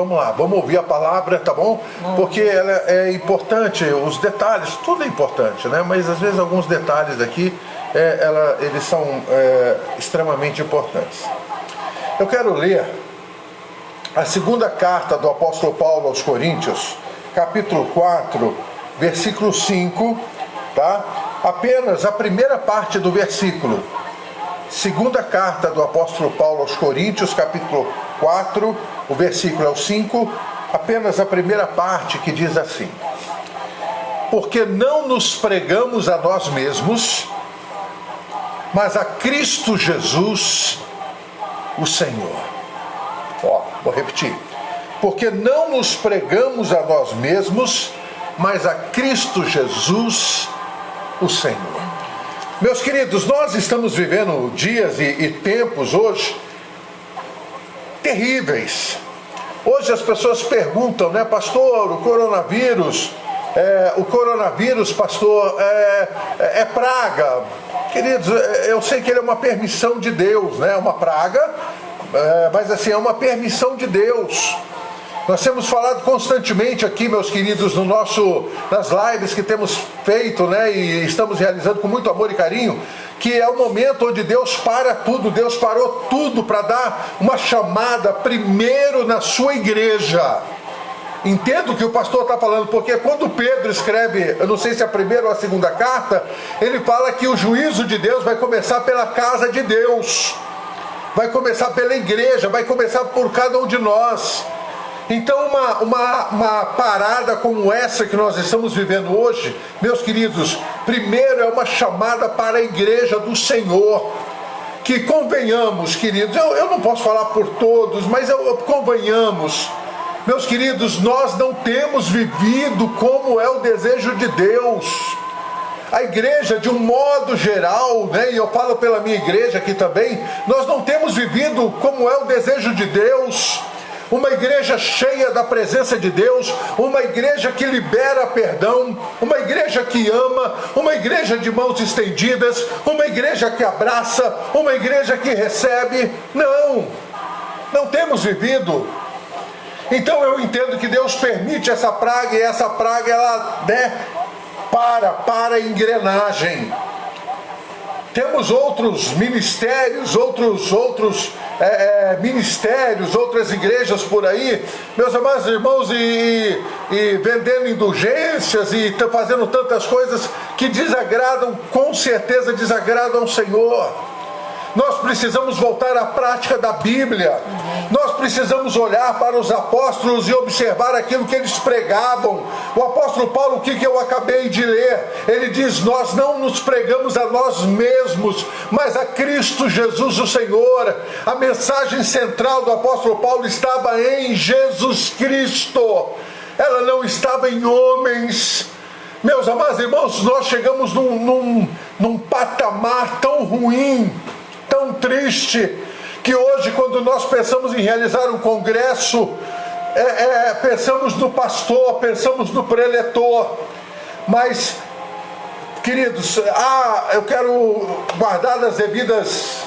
vamos lá, vamos ouvir a palavra, tá bom? Porque ela é importante, os detalhes, tudo é importante, né? Mas às vezes alguns detalhes aqui, eles são extremamente importantes. Eu quero ler a segunda carta do apóstolo Paulo aos Coríntios, capítulo 4, versículo 5, tá? Apenas a primeira parte do versículo. Segunda carta do apóstolo Paulo aos Coríntios, capítulo 4, o versículo é o 5, apenas a primeira parte, que diz assim: porque não nos pregamos a nós mesmos, mas a Cristo Jesus, o Senhor. Vou repetir. Porque não nos pregamos a nós mesmos, mas a Cristo Jesus, o Senhor. Meus queridos, nós estamos vivendo dias e tempos hoje terríveis. Hoje as pessoas perguntam, né, pastor, o coronavírus, pastor, é praga. Queridos, eu sei que ele é uma permissão de Deus, né? É uma praga, mas assim, é uma permissão de Deus. Nós temos falado constantemente aqui, meus queridos, nas lives que temos feito, né, e estamos realizando com muito amor e carinho, que é o momento onde Deus para tudo. Deus parou tudo para dar uma chamada primeiro na sua igreja. Entendo o que o pastor está falando, porque quando Pedro escreve, eu não sei se é a primeira ou a segunda carta, ele fala que o juízo de Deus vai começar pela casa de Deus, vai começar pela igreja, vai começar por cada um de nós. Então uma parada como essa que nós estamos vivendo hoje, meus queridos, primeiro é uma chamada para a igreja do Senhor, que convenhamos, queridos, eu não posso falar por todos, mas convenhamos, meus queridos, nós não temos vivido como é o desejo de Deus. A igreja, de um modo geral, né, e eu falo pela minha igreja aqui também, nós não temos vivido como é o desejo de Deus. Uma igreja cheia da presença de Deus, uma igreja que libera perdão, uma igreja que ama, uma igreja de mãos estendidas, uma igreja que abraça, uma igreja que recebe. Não temos vivido. Então eu entendo que Deus permite essa praga, e essa praga ela para a engrenagem. Temos outros ministérios, ministérios, outras igrejas por aí, meus amados irmãos, e vendendo indulgências e fazendo tantas coisas que desagradam, com certeza desagradam ao Senhor. Nós precisamos voltar à prática da Bíblia. Nós precisamos olhar para os apóstolos e observar aquilo que eles pregavam. O apóstolo Paulo, o que eu acabei de ler? Ele diz: nós não nos pregamos a nós mesmos, mas a Cristo Jesus o Senhor. A mensagem central do apóstolo Paulo estava em Jesus Cristo. Ela não estava em homens. Meus amados irmãos, nós chegamos num patamar tão ruim, tão triste, que hoje, quando nós pensamos em realizar um congresso, pensamos no pastor, pensamos no preletor. Mas, queridos, eu quero guardar as devidas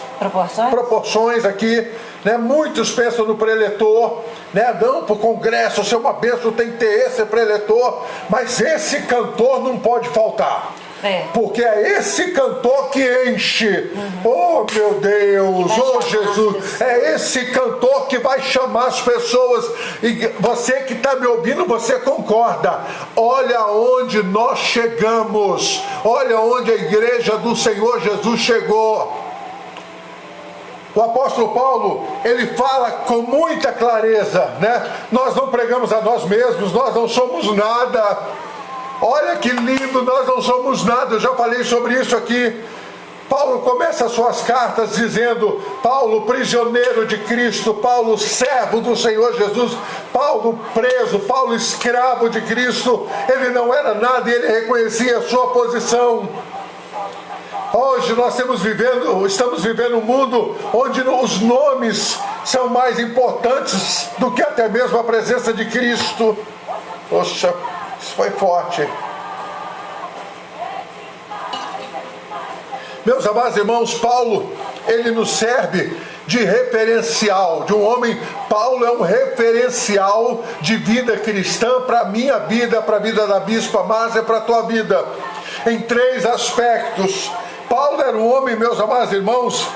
proporções aqui, né? Muitos pensam no preletor, né? Não, para o congresso ser uma bênção tem que ter esse preletor, mas esse cantor não pode faltar. Porque é esse cantor que enche. Oh meu Deus, oh Jesus, é esse cantor que vai chamar as pessoas. E você que está me ouvindo, você concorda? Olha onde nós chegamos, olha onde a igreja do Senhor Jesus chegou. O apóstolo Paulo, ele fala com muita clareza, né? Nós não pregamos a nós mesmos, nós não somos nada. Olha que lindo, nós não somos nada, eu já falei sobre isso aqui. Paulo começa as suas cartas dizendo: Paulo, prisioneiro de Cristo, Paulo, servo do Senhor Jesus, Paulo preso, Paulo escravo de Cristo. Ele não era nada e ele reconhecia a sua posição. Hoje nós estamos vivendo um mundo onde os nomes são mais importantes do que até mesmo a presença de Cristo. Poxa, isso foi forte. Meus amados irmãos, Paulo, ele nos serve de referencial, de um homem. Paulo é um referencial de vida cristã para a minha vida, para a vida da Bispa Márcia, para a tua vida, em 3 aspectos. Paulo era um homem, meus amados irmãos,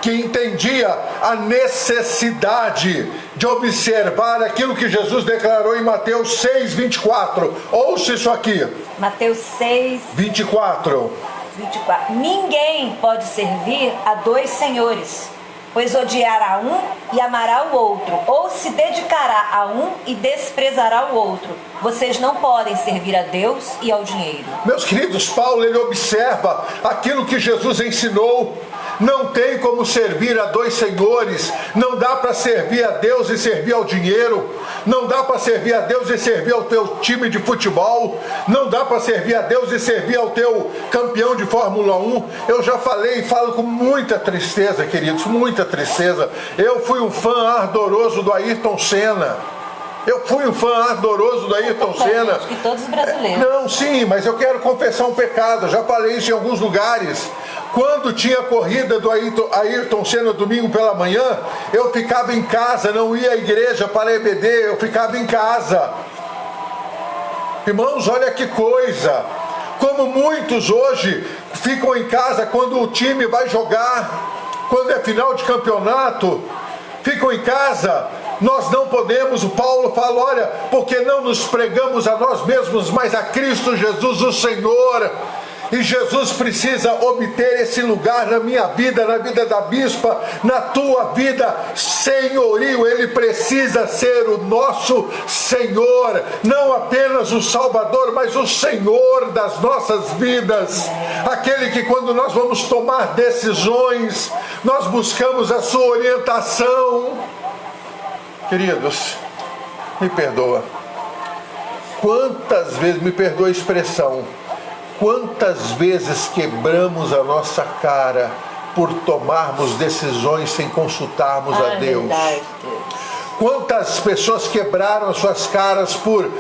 que entendia a necessidade de observar aquilo que Jesus declarou em Mateus 6, 24. Ouça isso aqui. Mateus 6, 24. 24. Ninguém pode servir a 2 senhores, pois odiará um e amará o outro, ou se dedicará a um e desprezará o outro. Vocês não podem servir a Deus e ao dinheiro. Meus queridos, Paulo, ele observa aquilo que Jesus ensinou. Não tem como servir a 2 senhores. Não dá para servir a Deus e servir ao dinheiro. Não dá para servir a Deus e servir ao teu time de futebol. Não dá para servir a Deus e servir ao teu campeão de Fórmula 1. Eu já falei e falo com muita tristeza, queridos, muita tristeza. Eu fui um fã ardoroso do Ayrton Senna. Eu fui um fã ardoroso do Ayrton Senna. Acho que todos os brasileiros. Não, sim, mas eu quero confessar um pecado. Eu já falei isso em alguns lugares. Quando tinha a corrida do Ayrton Senna domingo pela manhã, eu ficava em casa, não ia à igreja para a EBD, eu ficava em casa. Irmãos, olha que coisa. Como muitos hoje ficam em casa quando o time vai jogar, quando é final de campeonato, ficam em casa. Nós não podemos, o Paulo fala, olha, porque não nos pregamos a nós mesmos, mas a Cristo Jesus o Senhor. E Jesus precisa obter esse lugar na minha vida, na vida da bispa, na tua vida, senhorio. Ele precisa ser o nosso Senhor, não apenas o Salvador, mas o Senhor das nossas vidas. Aquele que quando nós vamos tomar decisões, nós buscamos a sua orientação. Queridos, me perdoa. Quantas vezes, me perdoa a expressão, quantas vezes quebramos a nossa cara por tomarmos decisões sem consultarmos a Deus? Verdade. Quantas pessoas quebraram as suas caras por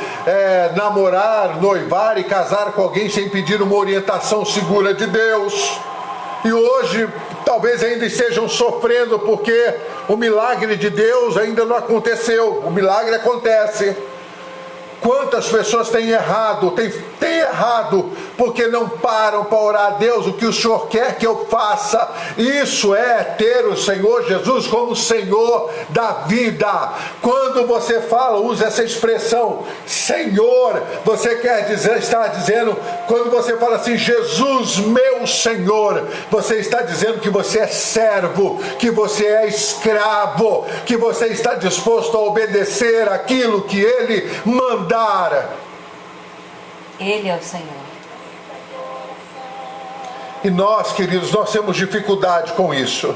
namorar, noivar e casar com alguém sem pedir uma orientação segura de Deus? E hoje talvez ainda estejam sofrendo porque o milagre de Deus ainda não aconteceu. O milagre acontece. Quantas pessoas têm errado, têm errado, porque não param para orar a Deus, o que o Senhor quer que eu faça. Isso é ter o Senhor Jesus como Senhor da vida. Quando você fala, usa essa expressão, Senhor, você quer dizer, está dizendo, quando você fala assim, Jesus meu Senhor, você está dizendo que você é servo, que você é escravo, que você está disposto a obedecer aquilo que Ele mandar. Ele é o Senhor. E nós, queridos, nós temos dificuldade com isso.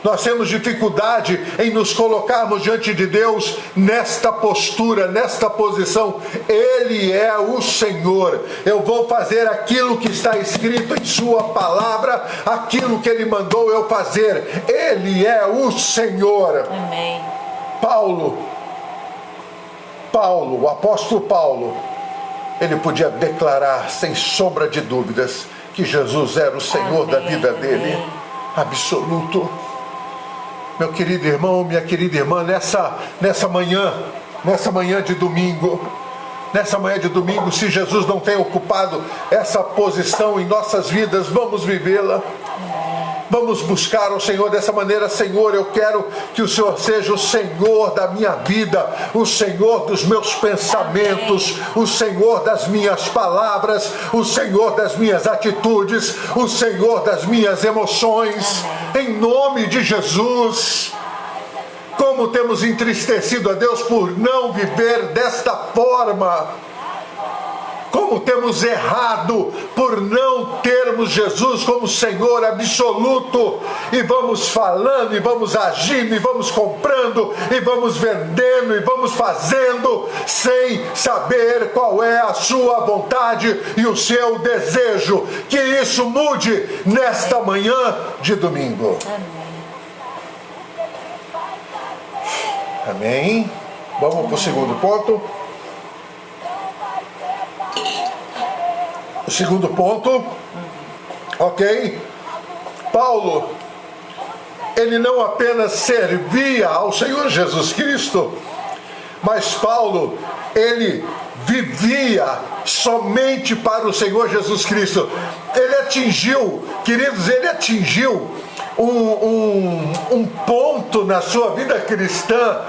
Nós temos dificuldade em nos colocarmos diante de Deus nesta postura, nesta posição. Ele é o Senhor. Eu vou fazer aquilo que está escrito em sua palavra, aquilo que Ele mandou eu fazer. Ele é o Senhor. Amém. Paulo, o apóstolo Paulo, ele podia declarar sem sombra de dúvidas que Jesus era o Senhor da vida dele, absoluto. Meu querido irmão, minha querida irmã, nessa manhã de domingo, se Jesus não tem ocupado essa posição em nossas vidas, vamos vivê-la. Vamos buscar o Senhor dessa maneira. Senhor, eu quero que o Senhor seja o Senhor da minha vida, o Senhor dos meus pensamentos, o Senhor das minhas palavras, o Senhor das minhas atitudes, o Senhor das minhas emoções, em nome de Jesus. Como temos entristecido a Deus por não viver desta forma. Como temos errado por não termos Jesus como Senhor absoluto, e vamos falando, e vamos agindo, e vamos comprando, e vamos vendendo, e vamos fazendo, sem saber qual é a sua vontade e o seu desejo. Que isso mude nesta manhã de domingo. Amém? Vamos para o segundo ponto. O segundo ponto, ok? Paulo, ele não apenas servia ao Senhor Jesus Cristo, mas Paulo, ele vivia somente para o Senhor Jesus Cristo. Ele atingiu, queridos, ele atingiu um ponto na sua vida cristã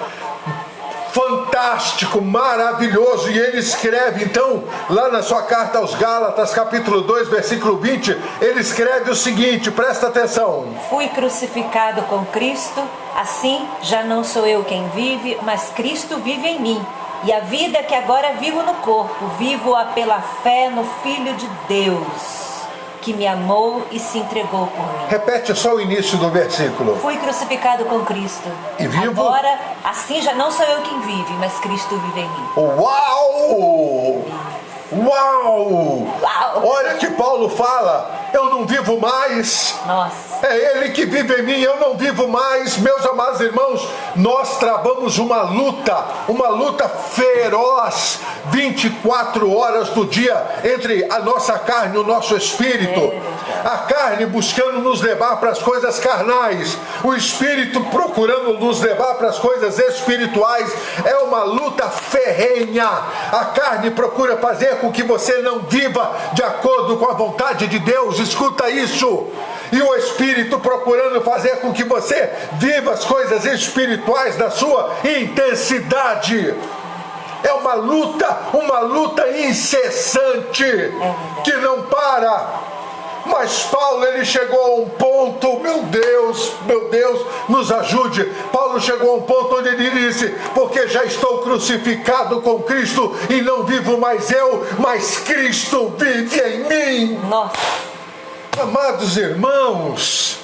fantástico, maravilhoso, e ele escreve então, lá na sua carta aos Gálatas, capítulo 2, versículo 20, ele escreve o seguinte, presta atenção: fui crucificado com Cristo, assim já não sou eu quem vive, mas Cristo vive em mim, e a vida que agora vivo no corpo, vivo-a pela fé no Filho de Deus, que me amou e se entregou por mim. Repete só o início do versículo. Fui crucificado com Cristo. E vivo? Agora, assim já não sou eu quem vive, mas Cristo vive em mim. Uau! Uau! Uau! Olha que Paulo fala, eu não vivo mais. Nossa. É Ele que vive em mim, eu não vivo mais. Meus amados irmãos, nós travamos uma luta feroz, 24 horas do dia, entre a nossa carne e o nosso espírito. A carne buscando nos levar para as coisas carnais, o espírito procurando nos levar para as coisas espirituais. É uma luta ferrenha. A carne procura fazer com que você não viva de acordo com a vontade de Deus, escuta isso. E o Espírito procurando fazer com que você viva as coisas espirituais da sua intensidade. É uma luta incessante, que não para. Mas Paulo, ele chegou a um ponto, meu Deus, nos ajude. Paulo chegou a um ponto onde ele disse, porque já estou crucificado com Cristo, e não vivo mais eu, mas Cristo vive em mim. Nossa. Amados irmãos,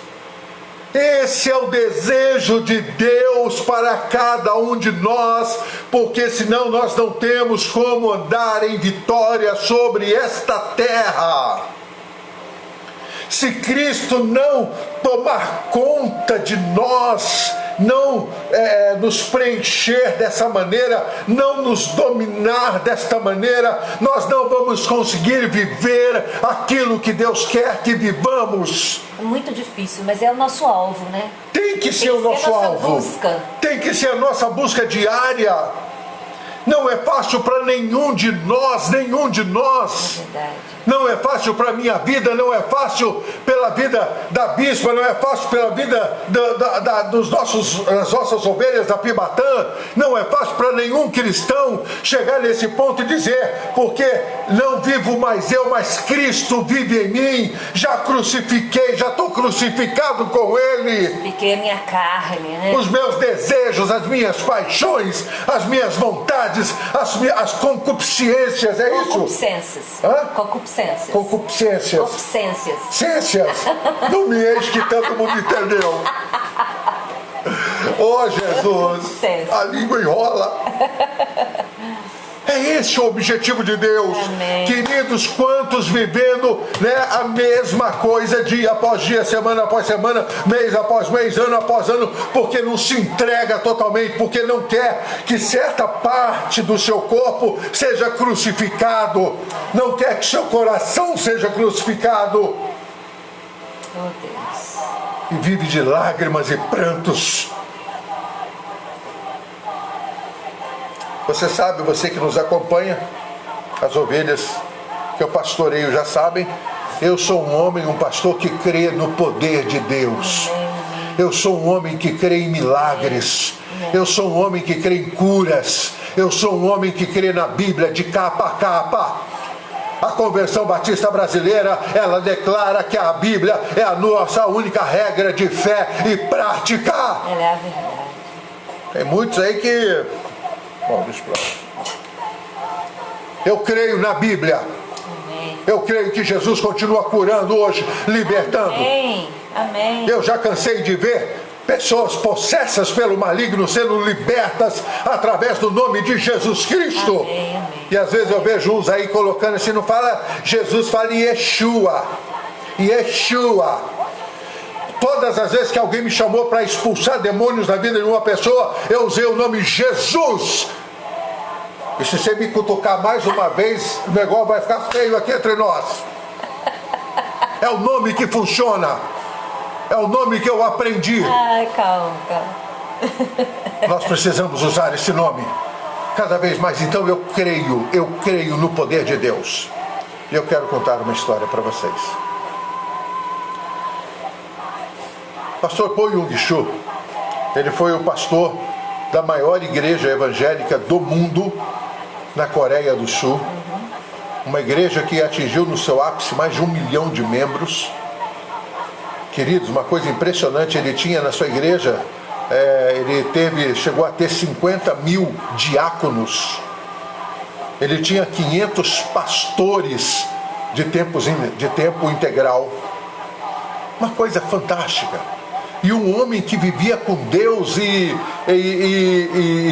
esse é o desejo de Deus para cada um de nós, porque senão nós não temos como andar em vitória sobre esta terra. Se Cristo não tomar conta de nós, não nos preencher dessa maneira, não nos dominar desta maneira, nós não vamos conseguir viver aquilo que Deus quer que vivamos. É muito difícil, mas é o nosso alvo, né? Tem que ser o nosso alvo. Busca. Tem que ser a nossa busca diária. Não é fácil para nenhum de nós. É verdade. Não é fácil para a minha vida, não é fácil pela vida da bispa, não é fácil pela vida das nossas ovelhas da Pibatã, não é fácil para nenhum cristão chegar nesse ponto e dizer, porque não vivo mais eu, mas Cristo vive em mim, já crucifiquei, já estou crucificado com Ele. Fiquei a minha carne, né? Os meus desejos, as minhas paixões, as minhas vontades, as concupiscências, é isso? Concupiscências. Hã? Concupiscências. Concupiscências. Concupiscências. Ciências. Não me eis que todo mundo entendeu. Oh, Jesus. A língua enrola. É esse o objetivo de Deus. Amém. Queridos, quantos vivendo, né, a mesma coisa dia após dia, semana após semana, mês após mês, ano após ano, porque não se entrega totalmente, porque não quer que certa parte do seu corpo seja crucificado, não quer que seu coração seja crucificado. Oh, Deus. E vive de lágrimas e prantos. Você sabe, você que nos acompanha, as ovelhas que eu pastoreio já sabem, eu sou um homem, um pastor que crê no poder de Deus. Eu sou um homem que crê em milagres. Eu sou um homem que crê em curas. Eu sou um homem que crê na Bíblia de capa a capa. A Convenção Batista Brasileira, ela declara que a Bíblia é a nossa única regra de fé e prática. Ela é a verdade. Tem muitos aí que... Bom, deixa pra lá. Eu creio na Bíblia. Amém. Eu creio que Jesus continua curando hoje, libertando. Amém. Amém. Eu já cansei de ver pessoas possessas pelo maligno sendo libertas através do nome de Jesus Cristo. Amém, amém. E às vezes eu vejo uns aí colocando assim, não fala Jesus, fala Yeshua. Yeshua. Todas as vezes que alguém me chamou para expulsar demônios da vida de uma pessoa, eu usei o nome Jesus. E se você me cutucar mais uma vez, o negócio vai ficar feio aqui entre nós. É o nome que funciona. É o nome que eu aprendi. Ai, calma, calma. Nós precisamos usar esse nome cada vez mais. Então eu creio no poder de Deus. E eu quero contar uma história para vocês. Pastor Po Yong-Soo, ele foi o pastor da maior igreja evangélica do mundo, na Coreia do Sul. Uma igreja que atingiu no seu ápice mais de 1 milhão de membros. Queridos, uma coisa impressionante, ele tinha na sua igreja, chegou a ter 50 mil diáconos. Ele tinha 500 pastores de tempo integral. Uma coisa fantástica. E um homem que vivia com Deus e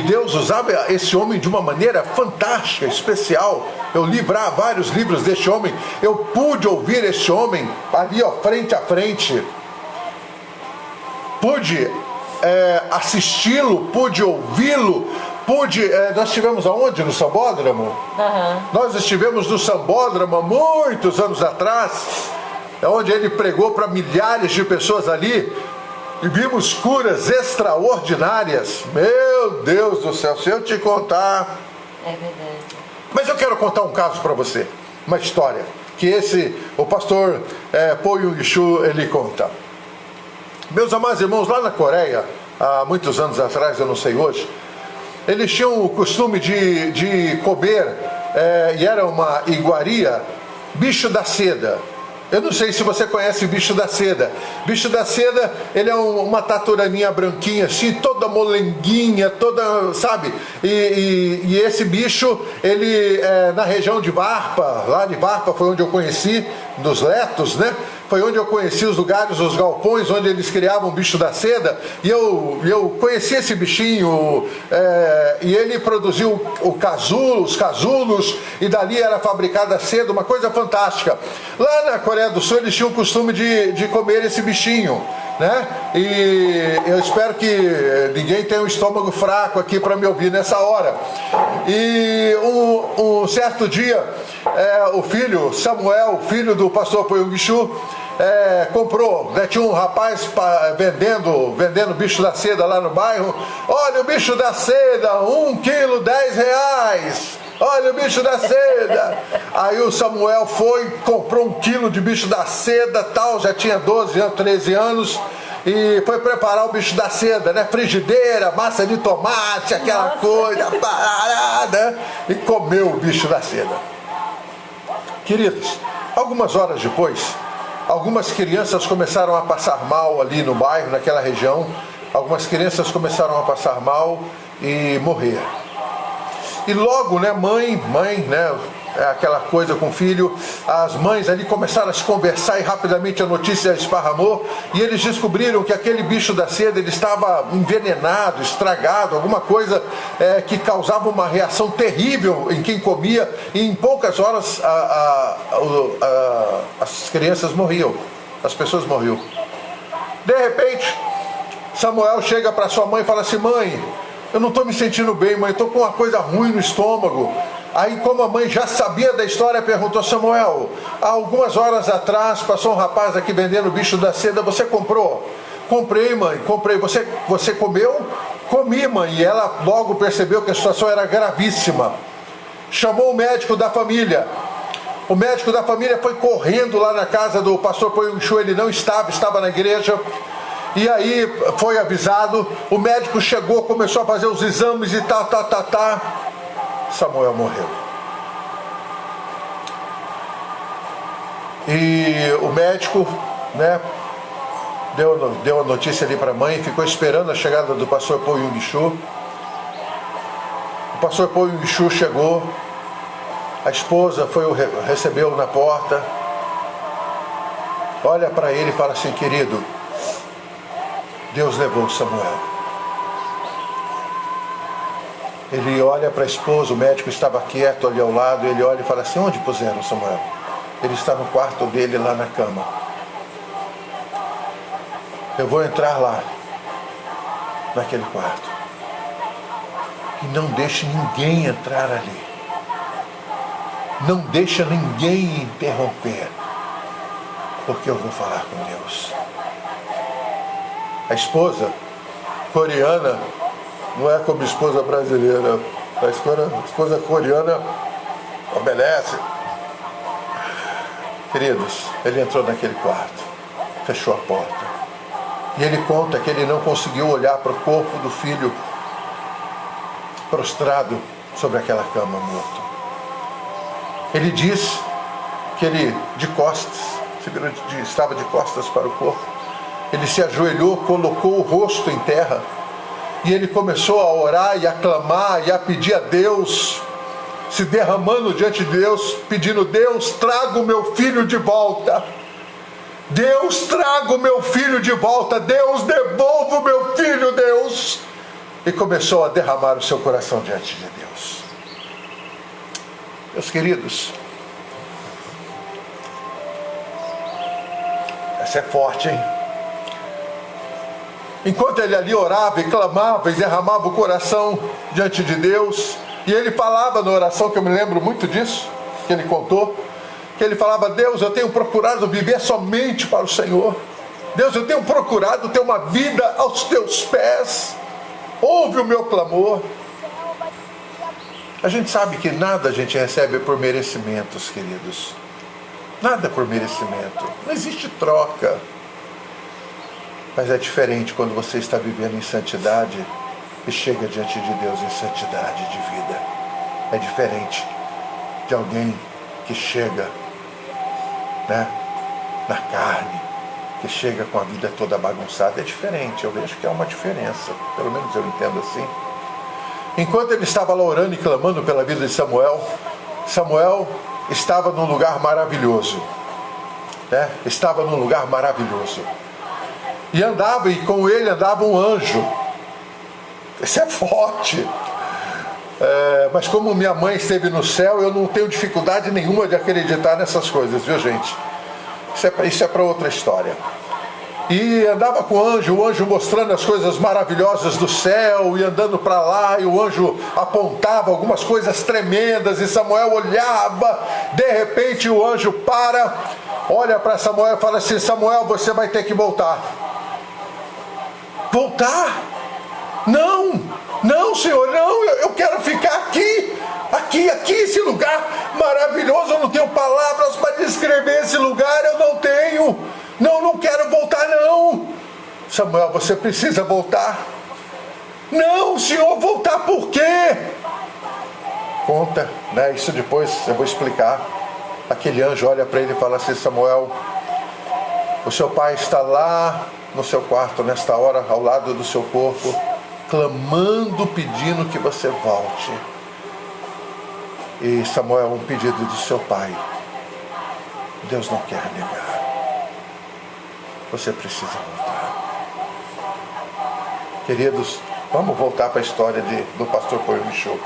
Deus usava esse homem de uma maneira fantástica, especial. Eu li vários livros desse homem. Eu pude ouvir esse homem ali, ó, frente a frente. Pude assisti-lo, pude ouvi-lo. Nós estivemos aonde? No Sambódromo? Uhum. Nós estivemos no Sambódromo há muitos anos atrás, onde ele pregou para milhares de pessoas ali. E vimos curas extraordinárias. Meu Deus do céu, se eu te contar... É verdade. Mas eu quero contar um caso para você. Uma história que o pastor Po Yong-Soo, ele conta. Meus amados irmãos, lá na Coreia, há muitos anos atrás, eu não sei hoje, eles tinham o costume de comer, e era uma iguaria, bicho da seda. Eu não sei se você conhece o bicho da seda. Bicho da seda, ele é uma taturaninha branquinha assim, toda molenguinha, toda, sabe? E esse bicho, ele na região de Varpa, lá de Varpa foi onde eu conheci, dos Letos, né? Foi onde eu conheci os lugares, os galpões, onde eles criavam o bicho da seda. E eu conheci esse bichinho, e ele produziu os casulos, e dali era fabricada a seda, uma coisa fantástica. Lá na Coreia do Sul, eles tinham o costume de comer esse bichinho, né? E eu espero que ninguém tenha um estômago fraco aqui para me ouvir nessa hora. E um certo dia, o filho, Samuel, filho do pastor Po Yong-Soo, comprou, né? Tinha um rapaz vendendo bicho da seda lá no bairro. Olha o bicho da seda, 1 quilo, 10 reais. Olha o bicho da seda. Aí o Samuel comprou 1 quilo de bicho da seda, tal, já tinha 12 anos, 13 anos, e foi preparar o bicho da seda, né? Frigideira, massa de tomate, aquela coisa, parada, e comeu o bicho da seda. Queridos, algumas horas depois, algumas crianças começaram a passar mal ali no bairro, naquela região. Algumas crianças começaram a passar mal e morrer. E logo, né, mãe, né, aquela coisa com o filho, as mães ali começaram a se conversar e rapidamente a notícia esparramou, e eles descobriram que aquele bicho da seda, ele estava envenenado, estragado, alguma coisa que causava uma reação terrível em quem comia, e em poucas horas as crianças morriam, as pessoas morriam. De repente, Samuel chega para sua mãe e fala assim: mãe, eu não estou me sentindo bem, mãe, estou com uma coisa ruim no estômago. Aí, como a mãe já sabia da história, perguntou: Samuel, há algumas horas atrás passou um rapaz aqui vendendo bicho da seda, você comprou? Comprei, mãe, comprei. Você comeu? Comi, mãe. E ela logo percebeu que a situação era gravíssima. Chamou o médico da família. O médico da família foi correndo lá na casa do pastor Po Yong-Soo, ele não estava na igreja. E aí foi avisado, o médico chegou, começou a fazer os exames e Samuel morreu. E o médico, né, deu a notícia ali para a mãe, ficou esperando a chegada do pastor Po Yong-Soo. O pastor Po Yong-Soo chegou, a esposa recebeu na porta, olha para ele e fala assim: querido, Deus levou Samuel. Ele olha para a esposa, o médico estava quieto ali ao lado, ele olha e fala assim: onde puseram Samuel? Ele está no quarto dele, lá na cama. Eu vou entrar lá, naquele quarto. E não deixe ninguém entrar ali. Não deixa ninguém interromper, porque eu vou falar com Deus. A esposa coreana não é como esposa brasileira. A esposa coreana obedece. Queridos, ele entrou naquele quarto, fechou a porta. E ele conta que ele não conseguiu olhar para o corpo do filho prostrado sobre aquela cama, morto. Ele diz que ele, de costas, estava de costas para o corpo. Ele se ajoelhou, colocou o rosto em terra e ele começou a orar e a clamar e a pedir a Deus, se derramando diante de Deus, pedindo: Deus, traga o meu filho de volta. Deus, traga o meu filho de volta. Deus, devolva o meu filho, Deus. E começou a derramar o seu coração diante de Deus. Meus queridos, essa é forte, hein? Enquanto ele ali orava e clamava e derramava o coração diante de Deus, e ele falava na oração, que eu me lembro muito disso, que ele contou, que ele falava: Deus, eu tenho procurado viver somente para o Senhor. Deus, eu tenho procurado ter uma vida aos teus pés. Ouve o meu clamor. A gente sabe que nada a gente recebe por merecimentos, queridos. Nada por merecimento. Não existe troca. Mas é diferente quando você está vivendo em santidade e chega diante de Deus em santidade de vida. É diferente de alguém que chega, na carne, que chega com a vida toda bagunçada. É diferente, eu vejo que há uma diferença. Pelo menos eu entendo assim. Enquanto ele estava lá orando e clamando pela vida de Samuel, Samuel estava num lugar maravilhoso. Estava num lugar maravilhoso. E com ele andava um anjo. Isso é forte. Mas como minha mãe esteve no céu, eu não tenho dificuldade nenhuma de acreditar nessas coisas, viu, gente? Isso é para outra história. E andava com o anjo mostrando as coisas maravilhosas do céu, e andando para lá, e o anjo apontava algumas coisas tremendas, e Samuel olhava. De repente o anjo olha para Samuel e fala assim: Samuel, você vai ter que voltar. Voltar? Não, Senhor, não, eu quero ficar aqui, esse lugar maravilhoso. Eu não tenho palavras para descrever esse lugar, eu não tenho. Não quero voltar, não. Samuel, você precisa voltar. Não, Senhor, voltar por quê? Conta, isso depois eu vou explicar. Aquele anjo olha para ele e fala assim: Samuel, o seu pai está lá no seu quarto nesta hora, ao lado do seu corpo, clamando, pedindo que você volte. E Samuel, um pedido do seu pai, Deus não quer negar. Você precisa voltar. Queridos, vamos voltar para a história do pastor Poio Michu.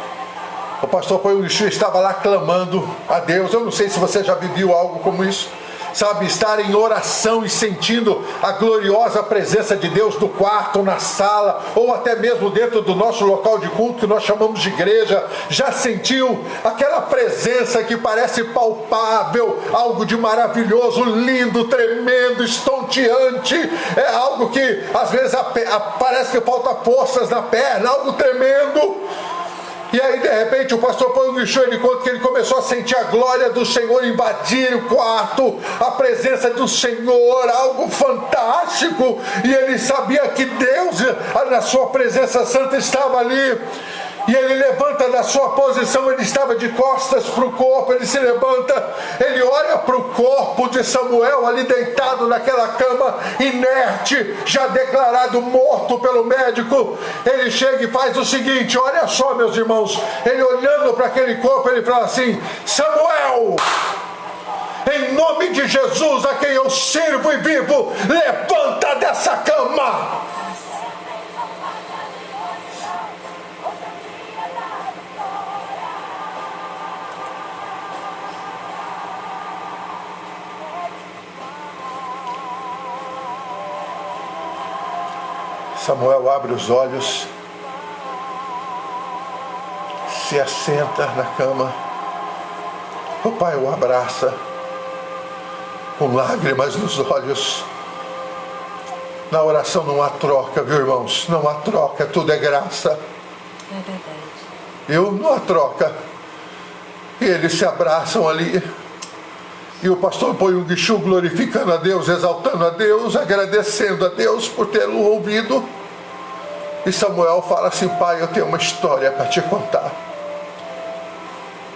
O pastor Poio Michu estava lá clamando a Deus. Eu não sei se você já viveu algo como isso. Sabe, estar em oração e sentindo a gloriosa presença de Deus no quarto, na sala, ou até mesmo dentro do nosso local de culto, que nós chamamos de igreja. Já sentiu aquela presença que parece palpável, algo de maravilhoso, lindo, tremendo, estonteante? É algo que às vezes parece que falta forças na perna, algo tremendo. E aí, de repente, o pastor Poio Michu, ele conta que ele começou a sentir a glória do Senhor invadir o quarto, a presença do Senhor, algo fantástico. E ele sabia que Deus, na sua presença santa, estava ali. E ele levanta da sua posição, ele estava de costas para o corpo, ele se levanta, ele olha para o corpo de Samuel ali deitado naquela cama, inerte, já declarado morto pelo médico. Ele chega e faz o seguinte: olha só, meus irmãos, ele olhando para aquele corpo, ele fala assim: Samuel, em nome de Jesus, a quem eu sirvo e vivo, levanta dessa cama. Samuel abre os olhos, se assenta na cama. O pai o abraça, com lágrimas nos olhos, Na oração não há troca, viu, irmãos? Não há troca, tudo é graça. É verdade. Não há troca. E eles se abraçam ali. E o pastor põe um guichô glorificando a Deus, exaltando a Deus, agradecendo a Deus por tê-lo ouvido. E Samuel fala assim: pai, eu tenho uma história para te contar.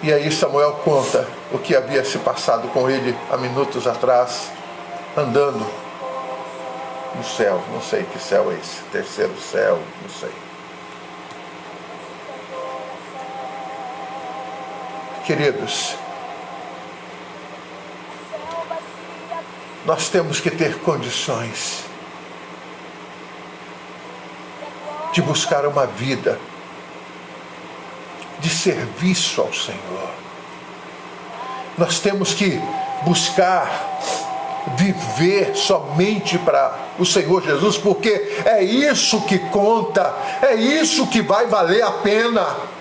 E aí Samuel conta o que havia se passado com ele há minutos atrás, andando no céu. Não sei que céu é esse, terceiro céu, não sei. Queridos, nós temos que ter condições de buscar uma vida de serviço ao Senhor. Nós temos que buscar viver somente para o Senhor Jesus, porque é isso que conta, é isso que vai valer a pena.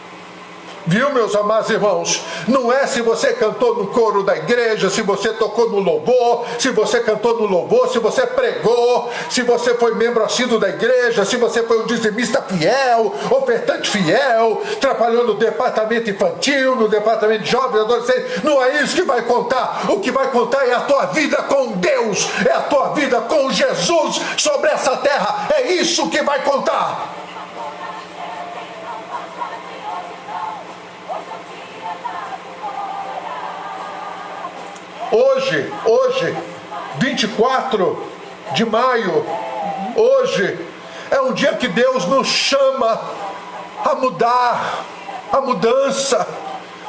Viu, meus amados irmãos? Não é se você cantou no coro da igreja, se você tocou no louvor, se você cantou no louvor, se você pregou, se você foi membro assíduo da igreja, se você foi um dizimista fiel, ofertante fiel, trabalhou no departamento infantil, no departamento de jovens, adolescentes. Não é isso que vai contar. O que vai contar é a tua vida com Deus, é a tua vida com Jesus sobre essa terra. É isso que vai contar. Hoje, 24 de maio, hoje é um dia que Deus nos chama a mudar, a mudança.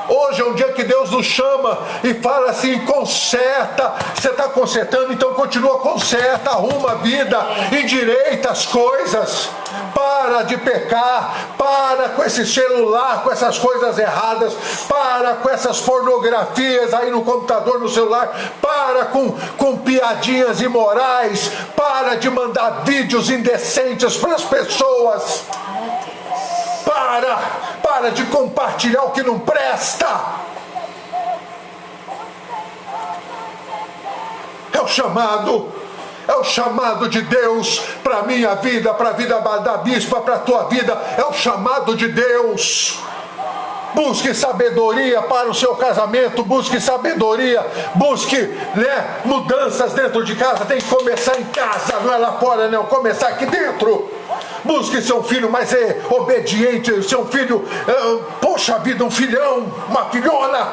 Hoje é um dia que Deus nos chama e fala assim: conserta. Você está consertando, então continua, conserta, arruma a vida, endireita as coisas. Para de pecar, para com esse celular, com essas coisas erradas, para com essas pornografias aí no computador, no celular, para com piadinhas imorais, para de mandar vídeos indecentes para as pessoas. Para de compartilhar o que não presta. É o chamado de Deus para a minha vida, para a vida da bispa, para a tua vida. É o chamado de Deus. Busque sabedoria para o seu casamento, busque sabedoria, busque mudanças dentro de casa. Tem que começar em casa, não é lá fora, não, começar aqui dentro. Busque ser um filho mais obediente, ser um filho, poxa vida, um filhão, uma filhona.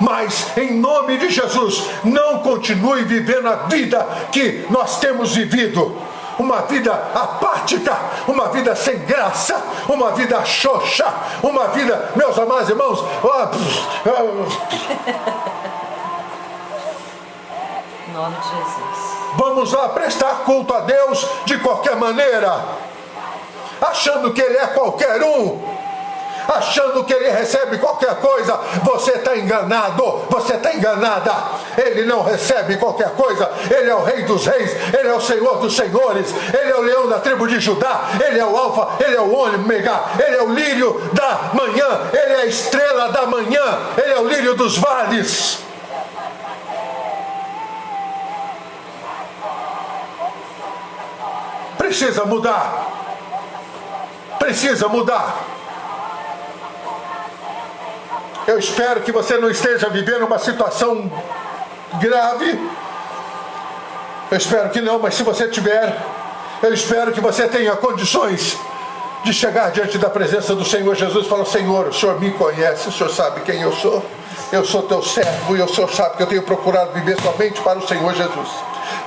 Mas, em nome de Jesus, não continue vivendo a vida que nós temos vivido. Uma vida apática, uma vida sem graça, uma vida xoxa, uma vida, meus amados irmãos, em nome de Jesus. Vamos lá prestar culto a Deus de qualquer maneira, achando que Ele é qualquer um, achando que Ele recebe qualquer coisa. Você está enganado, você está enganada. Ele não recebe qualquer coisa. Ele é o Rei dos Reis, Ele é o Senhor dos Senhores, Ele é o leão da tribo de Judá, Ele é o Alfa, Ele é o Ômega, Ele é o lírio da manhã, Ele é a estrela da manhã, Ele é o lírio dos vales. Precisa mudar. Precisa mudar. Eu espero que você não esteja vivendo uma situação grave. Eu espero que não, mas se você tiver, eu espero que você tenha condições de chegar diante da presença do Senhor Jesus e falar: Senhor, o Senhor me conhece, o Senhor sabe quem eu sou teu servo, e o Senhor sabe que eu tenho procurado viver somente para o Senhor Jesus.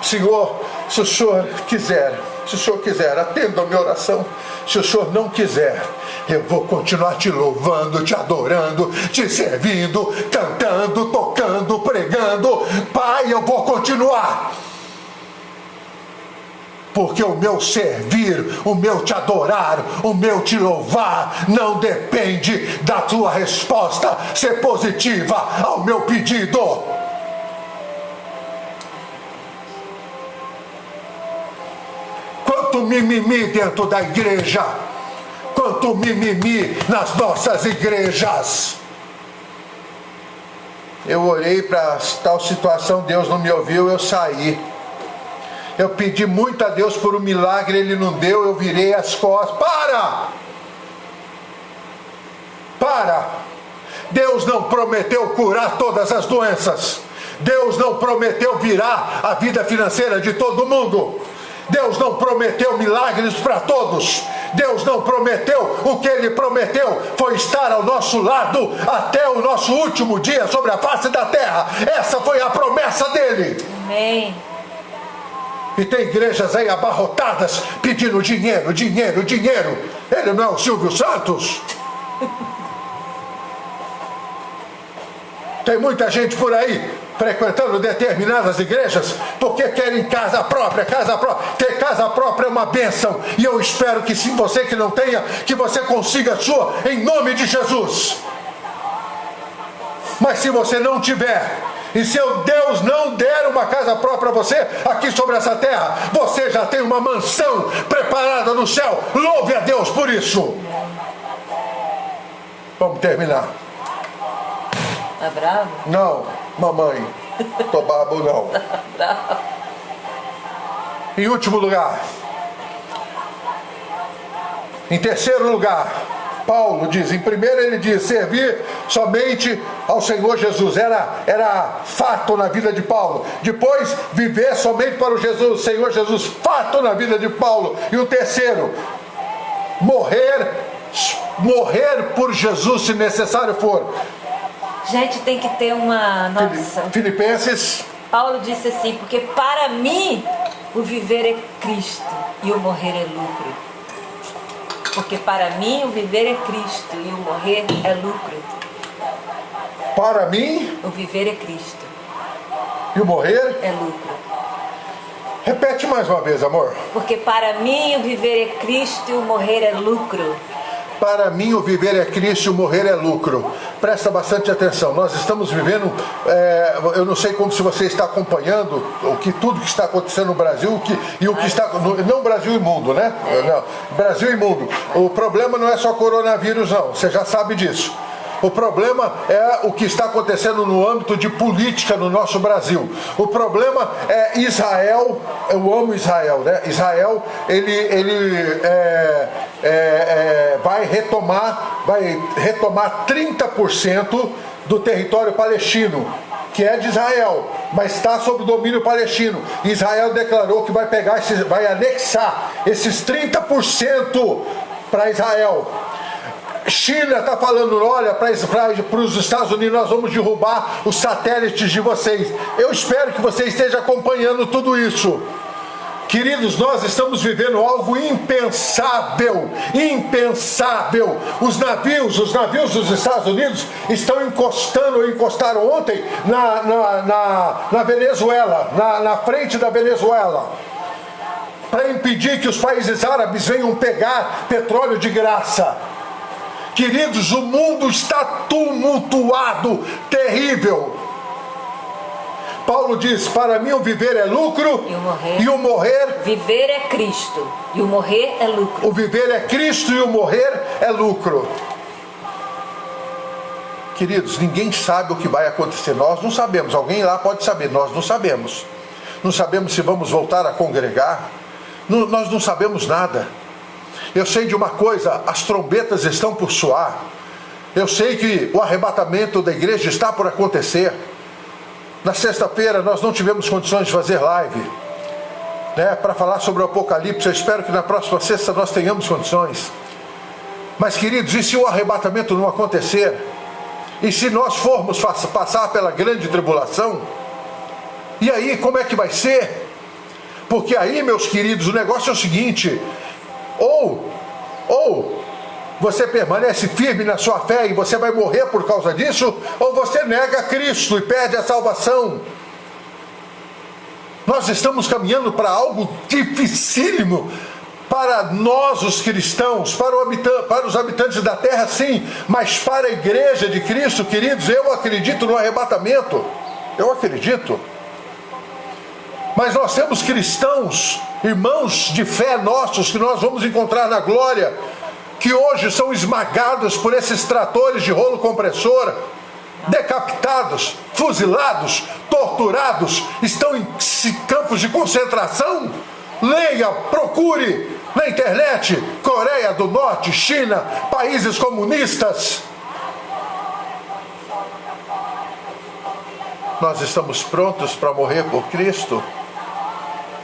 Senhor, se o Senhor quiser, atenda a minha oração. Se o Senhor não quiser, eu vou continuar te louvando, te adorando, te servindo, cantando, tocando, pregando. Pai, eu vou continuar. Porque o meu servir, o meu te adorar, o meu te louvar, não depende da tua resposta ser positiva ao meu pedido. Quanto mimimi dentro da igreja, quanto mimimi nas nossas igrejas. Eu orei para tal situação, Deus não me ouviu, eu saí. Eu pedi muito a Deus por um milagre, Ele não deu, eu virei as costas. Para! Deus não prometeu curar todas as doenças. Deus não prometeu virar a vida financeira de todo mundo. Deus não prometeu milagres para todos. Deus não prometeu. O que Ele prometeu foi estar ao nosso lado até o nosso último dia sobre a face da terra. Essa foi a promessa dEle. Amém. E tem igrejas aí abarrotadas pedindo dinheiro, dinheiro, dinheiro. Ele não é o Silvio Santos? Tem muita gente por aí frequentando determinadas igrejas porque querem casa própria, casa própria. Ter casa própria é uma bênção. E eu espero que se você que não tenha, que você consiga a sua em nome de Jesus. Mas se você não tiver, e seu Deus não der uma casa própria a você aqui sobre essa terra, você já tem uma mansão preparada no céu. Louve a Deus por isso. Vamos terminar. Tá bravo? Não, mamãe. Tô babo não. Tá bravo. Em último lugar, em terceiro lugar, Paulo diz, em primeiro ele diz, servir somente ao Senhor Jesus, era fato na vida de Paulo. Depois, viver somente para o Senhor Jesus, fato na vida de Paulo. E o terceiro, morrer por Jesus se necessário for. Gente, tem que ter uma... Nossa. Filipenses. Paulo disse assim, porque para mim o viver é Cristo e o morrer é lucro. Porque para mim o viver é Cristo e o morrer é lucro. Para mim o viver é Cristo e o morrer é lucro. Repete mais uma vez, amor. Porque para mim o viver é Cristo e o morrer é lucro. Para mim o viver é Cristo e o morrer é lucro. Presta bastante atenção. Nós estamos vivendo, eu não sei como se você está acompanhando tudo que está acontecendo no Brasil e o que está... Não Brasil e mundo, né? Não, Brasil e mundo. O problema não é só coronavírus, não. Você já sabe disso. O problema é o que está acontecendo no âmbito de política no nosso Brasil. O problema é Israel. Eu amo Israel, né? Israel, ele vai retomar 30% do território palestino, que é de Israel, mas está sob domínio palestino. Israel declarou que vai anexar esses 30% para Israel. China está falando, olha, para os Estados Unidos, nós vamos derrubar os satélites de vocês. Eu espero que você esteja acompanhando tudo isso. Queridos, nós estamos vivendo algo impensável, impensável. Os navios dos Estados Unidos estão encostaram ontem na Venezuela, na frente da Venezuela, para impedir que os países árabes venham pegar petróleo de graça. Queridos, o mundo está tumultuado, terrível. Paulo diz, para mim o viver é lucro e o morrer... Viver é Cristo e o morrer é lucro. O viver é Cristo e o morrer é lucro. Queridos, ninguém sabe o que vai acontecer. Nós não sabemos, alguém lá pode saber, nós não sabemos. Não sabemos se vamos voltar a congregar. Nós não sabemos nada. Eu sei de uma coisa, as trombetas estão por soar. Eu sei que o arrebatamento da igreja está por acontecer. Na sexta-feira nós não tivemos condições de fazer live, né, para falar sobre o Apocalipse. Eu espero que na próxima sexta nós tenhamos condições. Mas queridos, e se o arrebatamento não acontecer? E se nós formos passar pela grande tribulação? E aí, como é que vai ser? Porque aí, meus queridos, o negócio é o seguinte... Ou você permanece firme na sua fé e você vai morrer por causa disso, ou você nega Cristo e perde a salvação. Nós estamos caminhando para algo dificílimo para nós os cristãos, para os habitantes da terra, sim, mas para a igreja de Cristo, queridos, eu acredito no arrebatamento. Eu acredito. Mas nós temos cristãos, irmãos de fé nossos, que nós vamos encontrar na glória, que hoje são esmagados por esses tratores de rolo compressor, decapitados, fuzilados, torturados, estão em campos de concentração? Leia, procure na internet, Coreia do Norte, China, países comunistas. Nós estamos prontos para morrer por Cristo?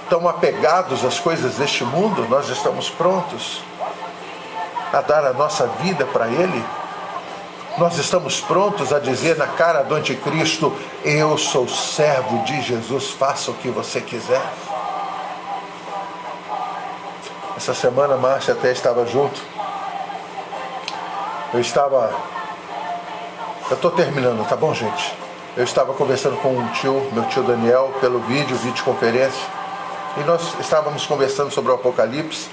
Tão apegados às coisas deste mundo? Nós estamos prontos a dar a nossa vida para Ele? Nós estamos prontos a dizer na cara do anticristo: eu sou servo de Jesus, faça o que você quiser? Essa semana a Márcia até estava junto. Eu estou terminando, tá bom, gente? Eu estava conversando com meu tio Daniel, pelo videoconferência, e nós estávamos conversando sobre o Apocalipse,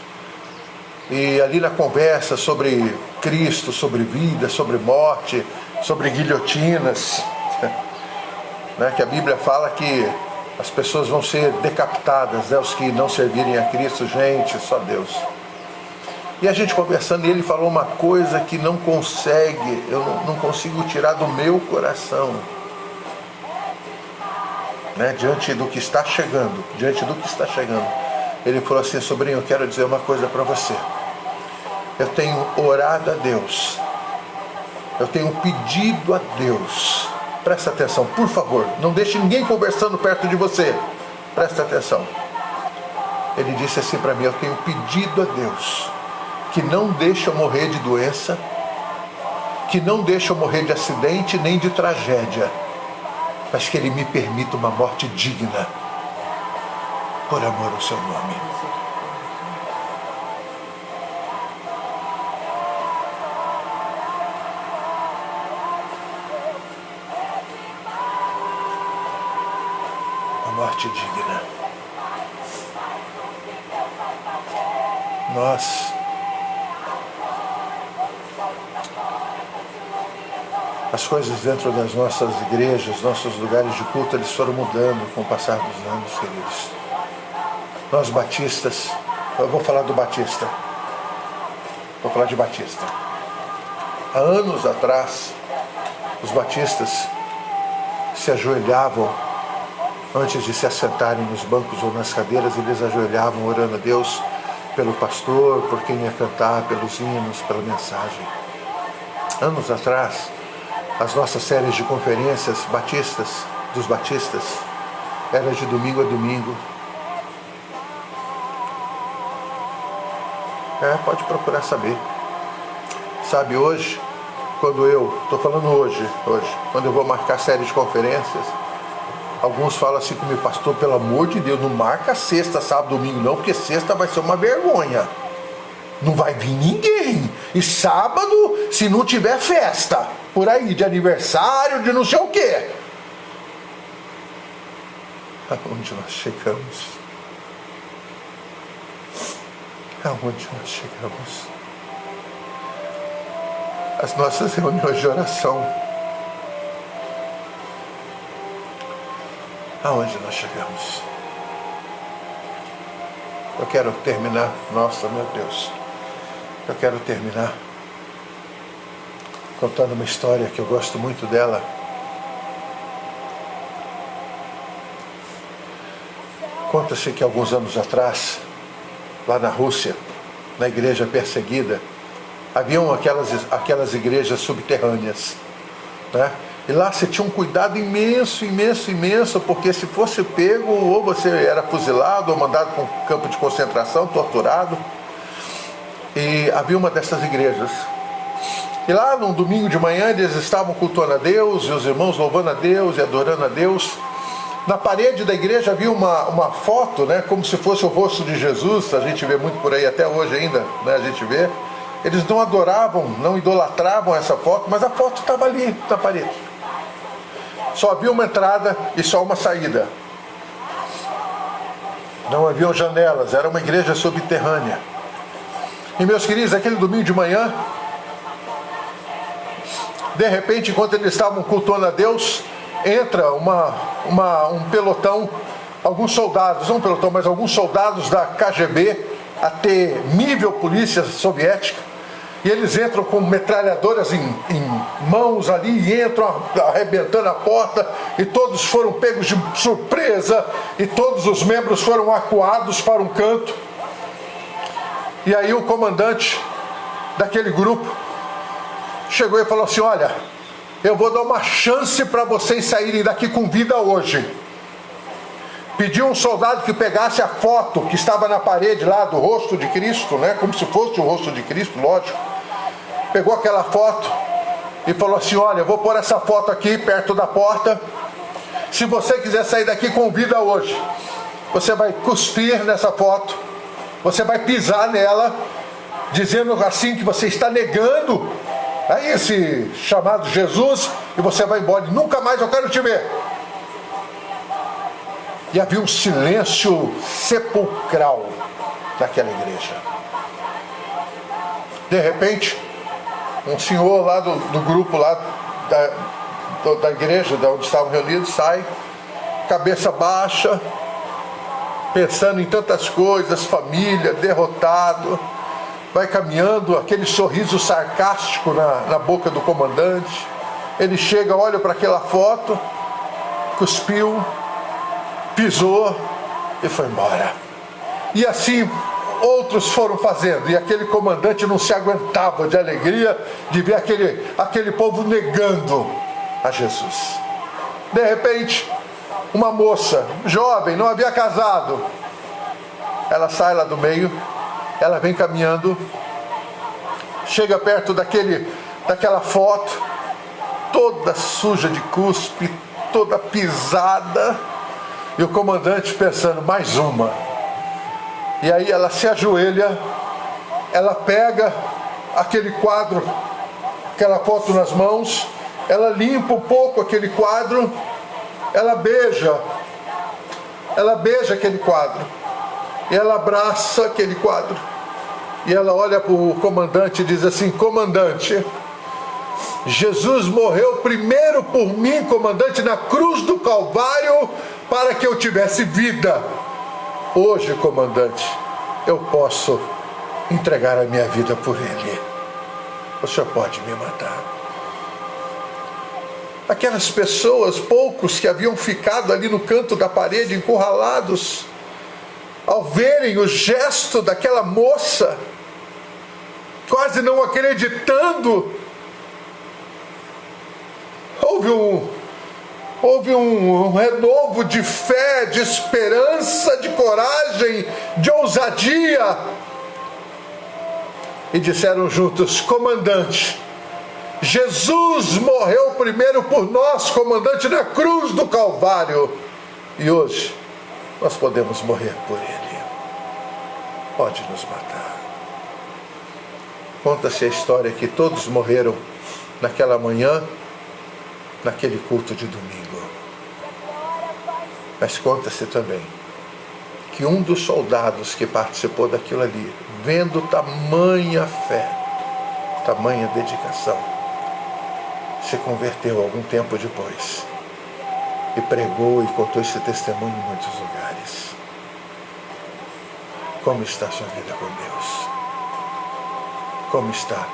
e ali na conversa sobre Cristo, sobre vida, sobre morte, sobre guilhotinas, né, que a Bíblia fala que as pessoas vão ser decapitadas, né, os que não servirem a Cristo. Gente, só Deus. E a gente conversando, e ele falou uma coisa que eu não consigo tirar do meu coração. Né, diante do que está chegando, ele falou assim: sobrinho, eu quero dizer uma coisa para você. Eu tenho orado a Deus, eu tenho pedido a Deus. Presta atenção, por favor, não deixe ninguém conversando perto de você. Presta atenção. Ele disse assim para mim: eu tenho pedido a Deus que não deixe eu morrer de doença, que não deixe eu morrer de acidente nem de tragédia, mas que Ele me permita uma morte digna, por amor ao seu nome. Uma morte digna. As coisas dentro das nossas igrejas, nossos lugares de culto, eles foram mudando com o passar dos anos, queridos. Nós batistas, eu vou falar de Batista. Há anos atrás, os batistas se ajoelhavam, antes de se assentarem nos bancos ou nas cadeiras, eles ajoelhavam orando a Deus pelo pastor, por quem ia cantar, pelos hinos, pela mensagem. Anos atrás, as nossas séries de conferências dos batistas, era de domingo a domingo. Pode procurar saber. Sabe, hoje, quando eu vou marcar séries de conferências, alguns falam assim comigo: pastor, pelo amor de Deus, não marca sexta, sábado, domingo não, porque sexta vai ser uma vergonha. Não vai vir ninguém. E sábado, se não tiver festa por aí, de aniversário, de não sei o quê. Aonde nós chegamos? Aonde nós chegamos? As nossas reuniões de oração, aonde nós chegamos? Eu quero terminar, nossa, meu Deus, eu quero terminar contando uma história que eu gosto muito dela. Conta-se que alguns anos atrás, lá na Rússia, na igreja perseguida, haviam aquelas igrejas subterrâneas, né? E lá você tinha um cuidado imenso, porque se fosse pego, ou você era fuzilado, ou mandado para um campo de concentração, torturado. E havia uma dessas igrejas. E lá, num domingo de manhã, eles estavam cultuando a Deus, e os irmãos louvando a Deus e adorando a Deus. Na parede da igreja havia uma foto, né, como se fosse o rosto de Jesus. A gente vê muito por aí, até hoje ainda, né, a gente vê. Eles não adoravam, não idolatravam essa foto, mas a foto estava ali na parede. Só havia uma entrada e só uma saída. Não haviam janelas, era uma igreja subterrânea. E, meus queridos, aquele domingo de manhã, de repente, enquanto eles estavam cultuando a Deus, entra um pelotão, alguns soldados, não um pelotão, mas alguns soldados da KGB, a temível polícia soviética, E eles entram com metralhadoras em mãos ali, e entram arrebentando a porta, e todos foram pegos de surpresa, e todos os membros foram acuados para um canto. E aí o comandante daquele grupo chegou e falou assim: olha, eu vou dar uma chance para vocês saírem daqui com vida hoje. Pediu um soldado que pegasse a foto que estava na parede lá do rosto de Cristo, né? Como se fosse o rosto de Cristo, lógico. Pegou aquela foto e falou assim: olha, eu vou pôr essa foto aqui perto da porta. Se você quiser sair daqui com vida hoje, você vai cuspir nessa foto, você vai pisar nela, dizendo assim que você está negando a esse chamado Jesus, e você vai embora. Nunca mais eu quero te ver. E havia um silêncio sepulcral naquela igreja. De repente, um senhor lá do grupo lá da igreja, de onde estavam reunidos, sai, cabeça baixa, pensando em tantas coisas, família, derrotado, vai caminhando, aquele sorriso sarcástico na boca do comandante. Ele chega, olha para aquela foto, cuspiu, pisou e foi embora. E assim outros foram fazendo, e aquele comandante não se aguentava de alegria de ver aquele povo negando a Jesus. De repente, uma moça jovem, não havia casado, ela sai lá do meio, ela vem caminhando, chega perto daquela foto, toda suja de cuspe, toda pisada, e o comandante pensando: mais uma. E aí ela se ajoelha, ela pega aquele quadro, aquela foto nas mãos, ela limpa um pouco aquele quadro, ela beija aquele quadro, e ela abraça aquele quadro, e ela olha para o comandante e diz assim: comandante, Jesus morreu primeiro por mim, comandante, na cruz do Calvário, para que eu tivesse vida. Hoje, comandante, eu posso entregar a minha vida por Ele. O senhor pode me matar. Aquelas pessoas, poucos que haviam ficado ali no canto da parede, encurralados, ao verem o gesto daquela moça, quase não acreditando, houve um renovo de fé, de esperança, de coragem, de ousadia. E disseram juntos: comandante, Jesus morreu primeiro por nós, comandante, na cruz do Calvário. E hoje nós podemos morrer por Ele. Pode nos matar. Conta-se a história que todos morreram naquela manhã, naquele culto de domingo. Mas conta-se também que um dos soldados que participou daquilo ali, vendo tamanha fé, tamanha dedicação, se converteu algum tempo depois e pregou e contou esse testemunho em muitos lugares. Como está a sua vida com Deus? Como está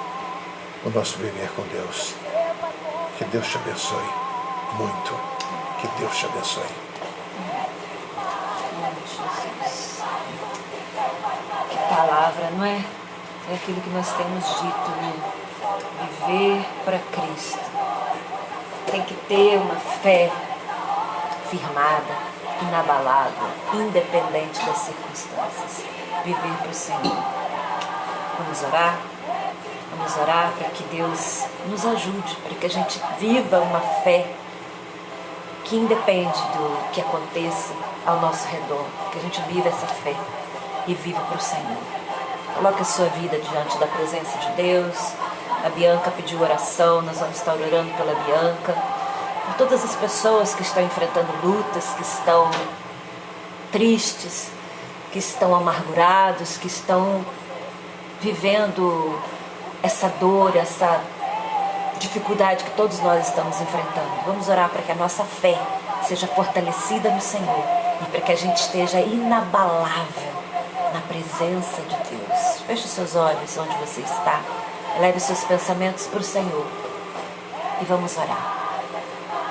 o nosso viver com Deus? Que Deus te abençoe muito. Que Deus te abençoe. Jesus. Que palavra, não é? É aquilo que nós temos dito, né? Viver para Cristo. Tem que ter uma fé firmada, inabalável, independente das circunstâncias. Viver para o Senhor. Vamos orar? Vamos orar para que Deus nos ajude, para que a gente viva uma fé que independe do que aconteça ao nosso redor, que a gente viva essa fé e viva para o Senhor. Coloque a sua vida diante da presença de Deus. A Bianca pediu oração, nós vamos estar orando pela Bianca, por todas as pessoas que estão enfrentando lutas, que estão tristes, que estão amargurados, que estão vivendo essa dor, essa dificuldade que todos nós estamos enfrentando. Vamos orar para que a nossa fé seja fortalecida no Senhor e para que a gente esteja inabalável na presença de Deus. Feche os seus olhos onde você está. Eleve seus pensamentos para o Senhor e vamos orar.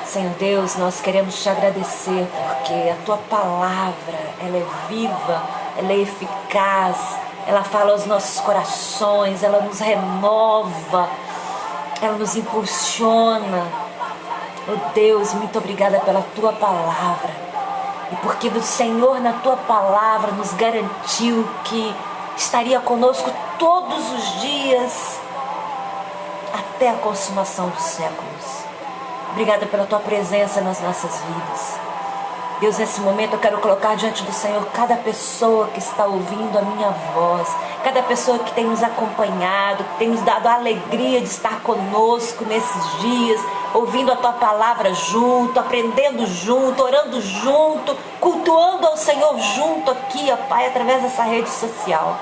Senhor Deus, nós queremos te agradecer porque a tua palavra, ela é viva, ela é eficaz, ela fala aos nossos corações, ela nos renova, ela nos impulsiona. Oh Deus, muito obrigada pela tua palavra. E porque o Senhor na tua palavra nos garantiu que estaria conosco todos os dias até a consumação dos séculos. Obrigada pela tua presença nas nossas vidas. Deus, nesse momento eu quero colocar diante do Senhor cada pessoa que está ouvindo a minha voz, cada pessoa que tem nos acompanhado, que tem nos dado a alegria de estar conosco nesses dias, ouvindo a tua palavra junto, aprendendo junto, orando junto, cultuando ao Senhor junto aqui, ó Pai, através dessa rede social.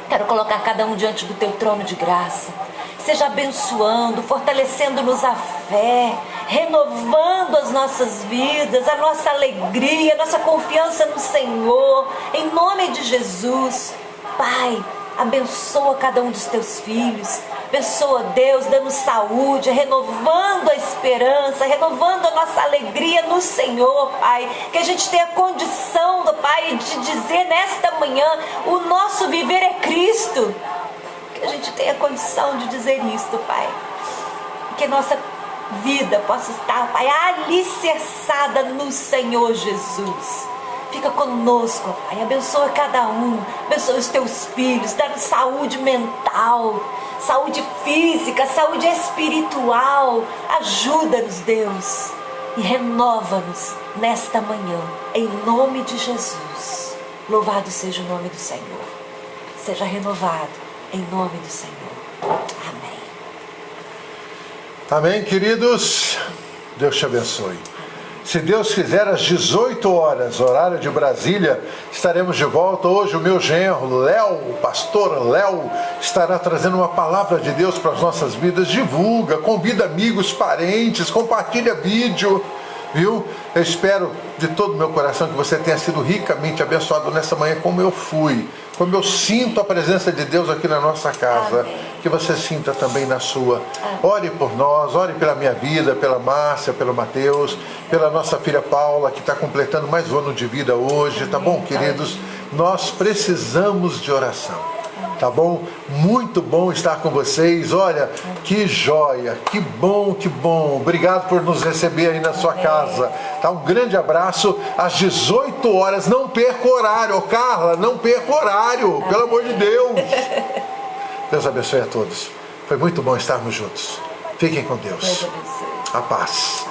Quero colocar cada um diante do teu trono de graça. Seja abençoando, fortalecendo-nos a fé, renovando as nossas vidas, a nossa alegria, a nossa confiança no Senhor, em nome de Jesus. Pai, abençoa cada um dos teus filhos, abençoa, Deus, dando saúde, renovando a esperança, renovando a nossa alegria no Senhor, Pai, que a gente tenha condição, Pai, de dizer nesta manhã, o nosso viver é Cristo. Que a gente tenha condição de dizer isto, Pai. Que nossa vida possa estar, Pai, alicerçada no Senhor Jesus. Fica conosco, Pai. Abençoa cada um. Abençoa os teus filhos. Dá-nos saúde mental, saúde física, saúde espiritual. Ajuda-nos, Deus. E renova-nos nesta manhã. Em nome de Jesus. Louvado seja o nome do Senhor. Seja renovado. Em nome do Senhor. Amém. Amém, queridos. Deus te abençoe. Se Deus quiser, às 18 horas, horário de Brasília, estaremos de volta. Hoje o meu genro, Léo, o pastor Léo, estará trazendo uma palavra de Deus para as nossas vidas. Divulga, convida amigos, parentes, compartilha vídeo, viu? Eu espero de todo o meu coração que você tenha sido ricamente abençoado nessa manhã, como eu fui. Como eu sinto a presença de Deus aqui na nossa casa. Amém. Que você sinta também na sua. Amém. Ore por nós, ore pela minha vida, pela Márcia, pelo Mateus, pela nossa filha Paula, que está completando mais um ano de vida hoje. Amém. Tá bom, queridos? Nós precisamos de oração. Tá bom? Muito bom estar com vocês. Olha, que joia, que bom, que bom. Obrigado por nos receber aí na sua casa. Tá? Um grande abraço. Às 18 horas, não perca o horário. Ô, Carla, não perca o horário, pelo amor de Deus. Deus abençoe a todos. Foi muito bom estarmos juntos. Fiquem com Deus. A paz.